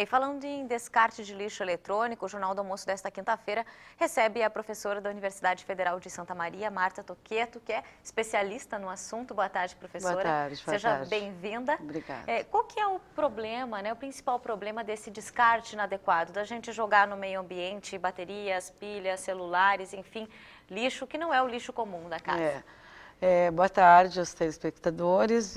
E falando em descarte de lixo eletrônico, o Jornal do Almoço desta quinta-feira recebe a professora da Universidade Federal de Santa Maria, Marta Toqueto, que é especialista no assunto. Boa tarde, professora. Boa tarde. Seja bem-vinda. Obrigada. Qual que é o problema, o principal problema desse descarte inadequado, da gente jogar no meio ambiente baterias, pilhas, celulares, enfim, lixo que não é o lixo comum da casa? Boa tarde aos telespectadores.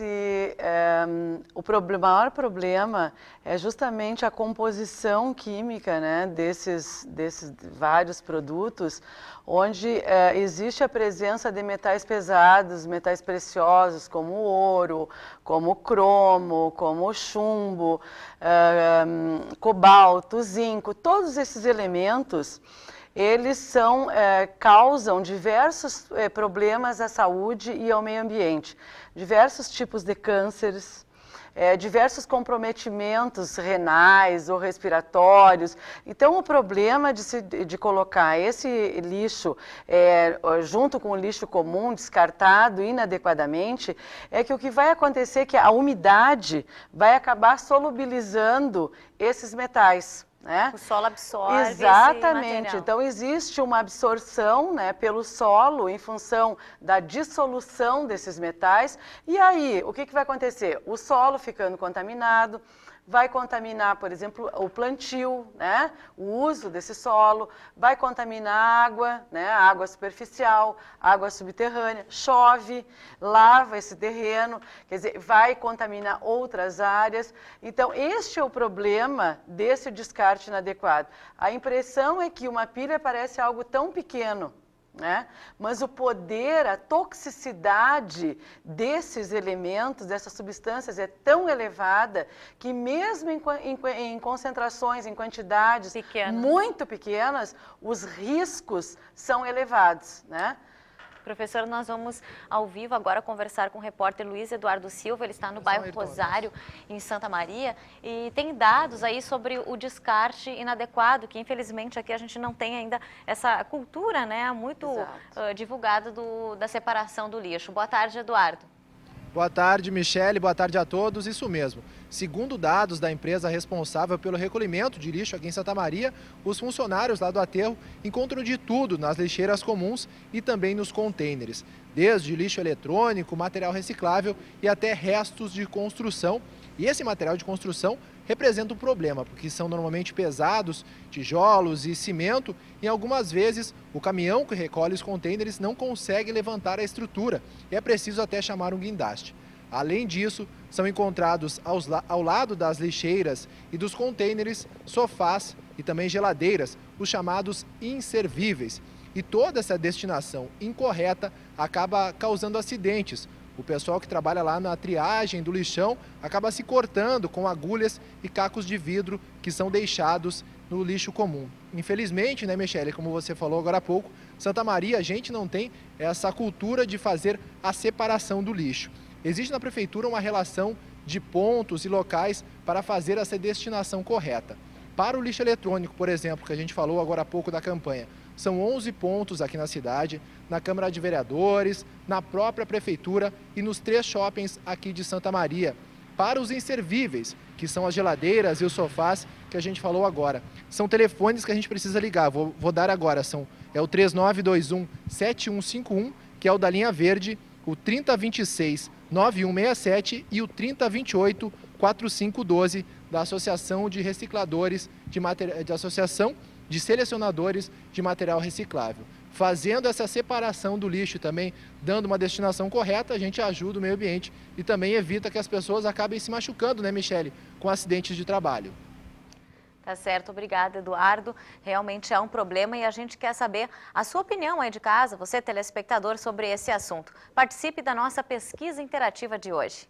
O maior problema é justamente a composição química, né, desses vários produtos, onde existe a presença de metais pesados, metais preciosos, como o ouro, como o cromo, como o chumbo, cobalto, zinco, todos esses elementos. Eles causam diversos problemas à saúde e ao meio ambiente, diversos tipos de cânceres, diversos comprometimentos renais ou respiratórios. Então, o problema de colocar esse lixo junto com o lixo comum, descartado inadequadamente, é que o que vai acontecer é que a umidade vai acabar solubilizando esses metais. O solo absorve. Exatamente. Então existe uma absorção, né, pelo solo em função da dissolução desses metais. E aí, o que vai acontecer? O solo ficando contaminado vai contaminar, por exemplo, o plantio, né, o uso desse solo, vai contaminar a água, né, a água superficial, água subterrânea, chove, lava esse terreno, quer dizer, vai contaminar outras áreas. Então, este é o problema desse descarte inadequado. A impressão é que uma pilha parece algo tão pequeno, né? Mas o poder, a toxicidade desses elementos, dessas substâncias é tão elevada que mesmo em concentrações, em quantidades muito pequenas, os riscos são elevados, né? Professor, nós vamos ao vivo agora conversar com o repórter Luiz Eduardo Silva. Ele está no bairro Rosário, em Santa Maria, e tem dados aí sobre o descarte inadequado, que infelizmente aqui a gente não tem ainda essa cultura, né, muito divulgada da separação do lixo. Boa tarde, Eduardo. Boa tarde, Michele. Boa tarde a todos. Isso mesmo. Segundo dados da empresa responsável pelo recolhimento de lixo aqui em Santa Maria, os funcionários lá do aterro encontram de tudo nas lixeiras comuns e também nos contêineres, desde lixo eletrônico, material reciclável e até restos de construção. E esse material de construção representa um problema, porque são normalmente pesados, tijolos e cimento, e algumas vezes o caminhão que recolhe os contêineres não consegue levantar a estrutura e é preciso até chamar um guindaste. Além disso, são encontrados ao lado das lixeiras e dos contêineres sofás e também geladeiras, os chamados inservíveis. E toda essa destinação incorreta acaba causando acidentes. O pessoal que trabalha lá na triagem do lixão acaba se cortando com agulhas e cacos de vidro que são deixados no lixo comum. Infelizmente, né, Michele, como você falou agora há pouco, Santa Maria, a gente não tem essa cultura de fazer a separação do lixo. Existe na prefeitura uma relação de pontos e locais para fazer essa destinação correta. Para o lixo eletrônico, por exemplo, que a gente falou agora há pouco da campanha, são 11 pontos aqui na cidade, na Câmara de Vereadores, na própria Prefeitura e nos 3 shoppings aqui de Santa Maria. Para os inservíveis, que são as geladeiras e os sofás que a gente falou agora. São telefones que a gente precisa ligar, vou dar agora, é o 3921-7151, que é o da linha verde, o 3026-9167 e o 3028-4512 da Associação de Recicladores, de Associação de Selecionadores de Material Reciclável. Fazendo essa separação do lixo e também dando uma destinação correta, a gente ajuda o meio ambiente e também evita que as pessoas acabem se machucando, né, Michele, com acidentes de trabalho. Tá certo, obrigada, Eduardo. Realmente é um problema e a gente quer saber a sua opinião aí de casa, você telespectador, sobre esse assunto. Participe da nossa pesquisa interativa de hoje.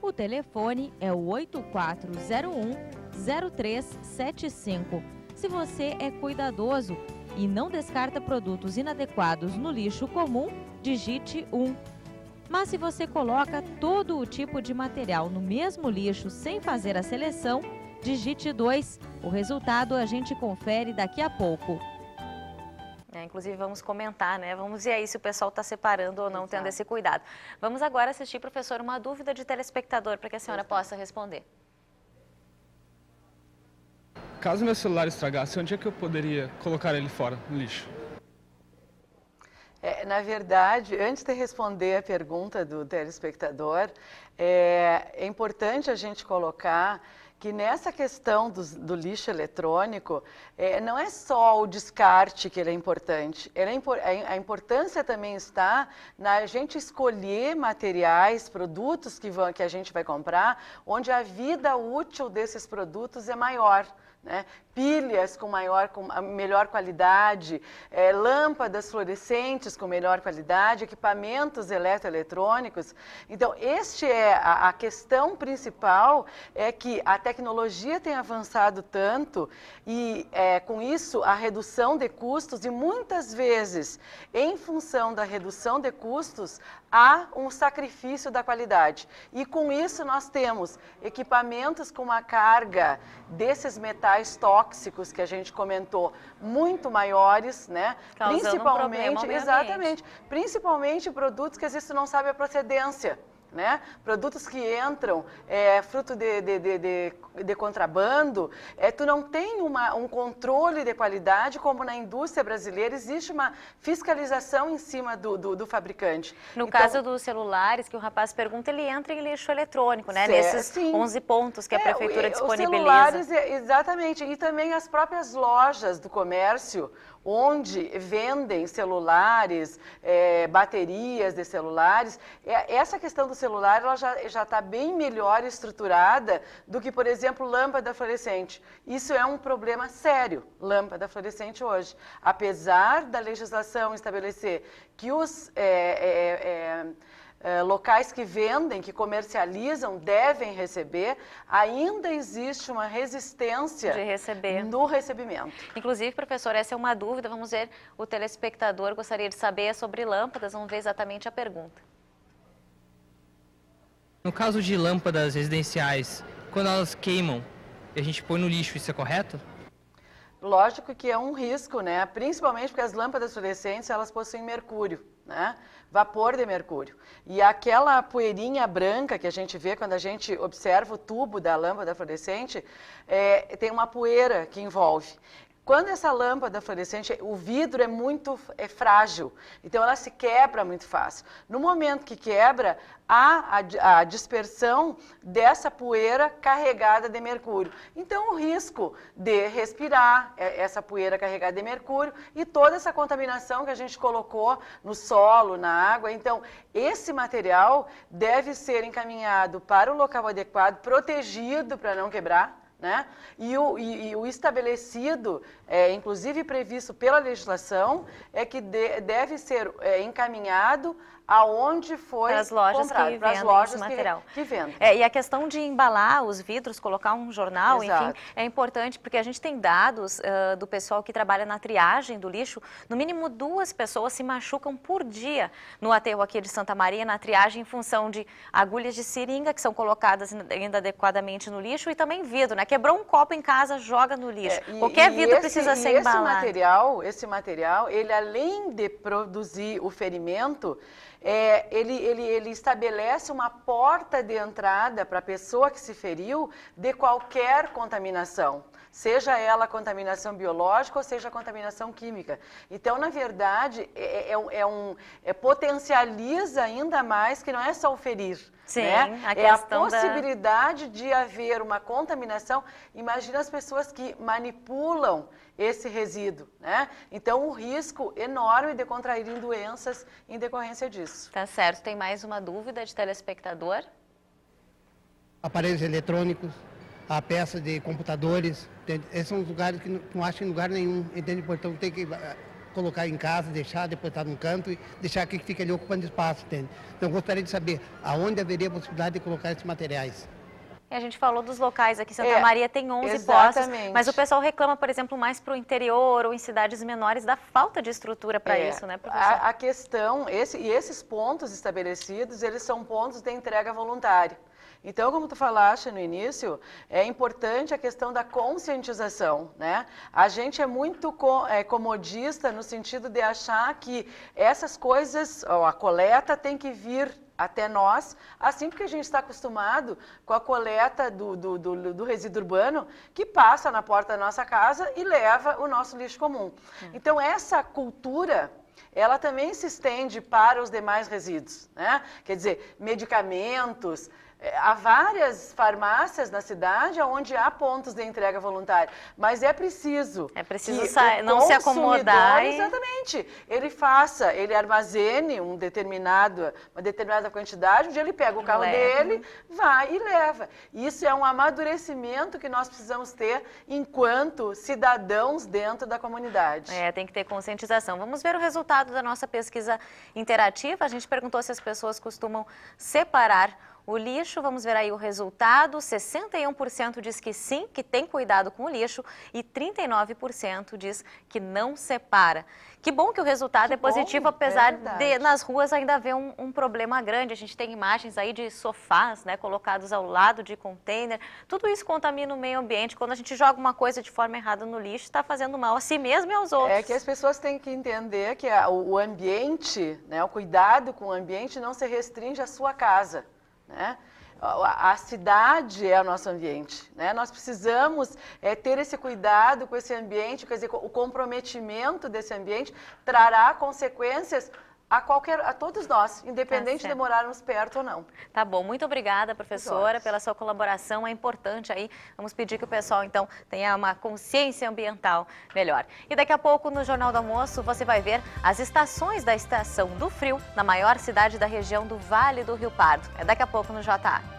O telefone é o 8401-0375. Se você é cuidadoso e não descarta produtos inadequados no lixo comum, digite 1. Mas se você coloca todo o tipo de material no mesmo lixo sem fazer a seleção, digite 2. O resultado a gente confere daqui a pouco. Inclusive vamos comentar, né? Vamos ver aí se o pessoal está separando ou não, tendo esse cuidado. Vamos agora assistir, professor, uma dúvida de telespectador para que a senhora possa responder. Caso meu celular estragasse, onde é que eu poderia colocar ele fora, no lixo? Na verdade, antes de responder a pergunta do telespectador, é importante a gente colocar que nessa questão do lixo eletrônico, não é só o descarte que ele é importante. A importância também está na gente escolher materiais, produtos que a gente vai comprar, onde a vida útil desses produtos é maior. Né? Pilhas com melhor qualidade, lâmpadas fluorescentes com melhor qualidade, equipamentos eletroeletrônicos. Então, a questão principal é que a tecnologia tem avançado tanto e, com isso, a redução de custos e, muitas vezes, em função da redução de custos, há um sacrifício da qualidade. E, com isso, nós temos equipamentos com uma carga desses metais tóxicos que a gente comentou, muito maiores, né? Principalmente, exatamente, principalmente produtos que às vezes tu não sabe a procedência. Né? Produtos que entram, fruto de contrabando, tu não tem um controle de qualidade, como na indústria brasileira existe uma fiscalização em cima do fabricante. No caso dos celulares, que o rapaz pergunta, ele entra em lixo eletrônico, né? Nesses sim. 11 pontos que a prefeitura disponibiliza. Os celulares, exatamente, e também as próprias lojas do comércio, onde vendem celulares, baterias de celulares. Essa questão do celular ela já está bem melhor estruturada do que, por exemplo, lâmpada fluorescente. Isso é um problema sério, lâmpada fluorescente hoje. Apesar da legislação estabelecer que os locais que vendem, que comercializam, devem receber, ainda existe uma resistência no recebimento. Inclusive, professor, essa é uma dúvida, vamos ver, o telespectador gostaria de saber sobre lâmpadas, vamos ver exatamente a pergunta. No caso de lâmpadas residenciais, quando elas queimam, a gente põe no lixo, isso é correto? Lógico que é um risco, né? Principalmente porque as lâmpadas fluorescentes, elas possuem mercúrio, né? Vapor de mercúrio. E aquela poeirinha branca que a gente vê quando a gente observa o tubo da lâmpada fluorescente, tem uma poeira que envolve. Quando essa lâmpada fluorescente, o vidro é muito frágil, então ela se quebra muito fácil. No momento que quebra, há a dispersão dessa poeira carregada de mercúrio. Então, o risco de respirar essa poeira carregada de mercúrio e toda essa contaminação que a gente colocou no solo, na água. Então, esse material deve ser encaminhado para o local adequado, protegido para não quebrar. Né? E o estabelecido, inclusive previsto pela legislação, é que deve ser encaminhado aonde foi para as lojas comprado, que para as vendem lojas esse material. Que vendem. E a questão de embalar os vidros, colocar um jornal, exato, enfim, é importante porque a gente tem dados do pessoal que trabalha na triagem do lixo. No mínimo 2 pessoas se machucam por dia no aterro aqui de Santa Maria, na triagem, em função de agulhas de seringa que são colocadas inadequadamente no lixo e também vidro, né? Quebrou um copo em casa, joga no lixo. Qualquer vidro precisa ser embalado. Esse material, ele além de produzir o ferimento, ele estabelece uma porta de entrada para a pessoa que se feriu de qualquer contaminação, seja ela contaminação biológica ou seja contaminação química. Então, na verdade, potencializa ainda mais que não é só o ferir. Sim, né? A possibilidade de haver uma contaminação. Imagina as pessoas que manipulam esse resíduo, né? Então, o risco enorme de contraírem doenças em decorrência disso. Tá certo. Tem mais uma dúvida de telespectador? Aparelhos eletrônicos, a peça de computadores, esses são os lugares que não acham em lugar nenhum, entende? Então, tem que colocar em casa, deixar, depois estar num canto e deixar aqui que fica ali ocupando espaço, entende? Então, gostaria de saber aonde haveria a possibilidade de colocar esses materiais. E a gente falou dos locais aqui, Santa Maria tem 11 exatamente. postos, mas o pessoal reclama, por exemplo, mais para o interior ou em cidades menores da falta de estrutura para isso, né, professor? A questão, esses pontos estabelecidos, eles são pontos de entrega voluntária. Então, como tu falaste no início, é importante a questão da conscientização, né? A gente é muito comodista no sentido de achar que essas coisas, a coleta tem que vir até nós, assim porque a gente está acostumado com a coleta do resíduo urbano que passa na porta da nossa casa e leva o nosso lixo comum. Então, essa cultura, ela também se estende para os demais resíduos, né? Quer dizer, medicamentos. Há várias farmácias na cidade onde há pontos de entrega voluntária, mas é preciso não se acomodar. Exatamente. Ele armazene uma determinada quantidade, onde ele pega o carro dele, vai e leva. Isso é um amadurecimento que nós precisamos ter enquanto cidadãos dentro da comunidade. Tem que ter conscientização. Vamos ver o resultado da nossa pesquisa interativa. A gente perguntou se as pessoas costumam separar o lixo. Vamos ver aí o resultado. 61% diz que sim, que tem cuidado com o lixo, e 39% diz que não separa. Que bom que o resultado é positivo, apesar de nas ruas ainda haver um problema grande. A gente tem imagens aí de sofás, né, colocados ao lado de container. Tudo isso contamina o meio ambiente. Quando a gente joga uma coisa de forma errada no lixo, está fazendo mal a si mesmo e aos outros. É que as pessoas têm que entender que o ambiente, né, o cuidado com o ambiente não se restringe à sua casa, né? A cidade é o nosso ambiente, né? Nós precisamos ter esse cuidado com esse ambiente, quer dizer, o comprometimento desse ambiente trará consequências a todos nós, independente de morarmos perto ou não. Tá bom, muito obrigada, professora, pela sua colaboração, é importante aí. Vamos pedir que o pessoal, então, tenha uma consciência ambiental melhor. E daqui a pouco, no Jornal do Almoço, você vai ver as estações da Estação do Frio, na maior cidade da região do Vale do Rio Pardo. É daqui a pouco no JA.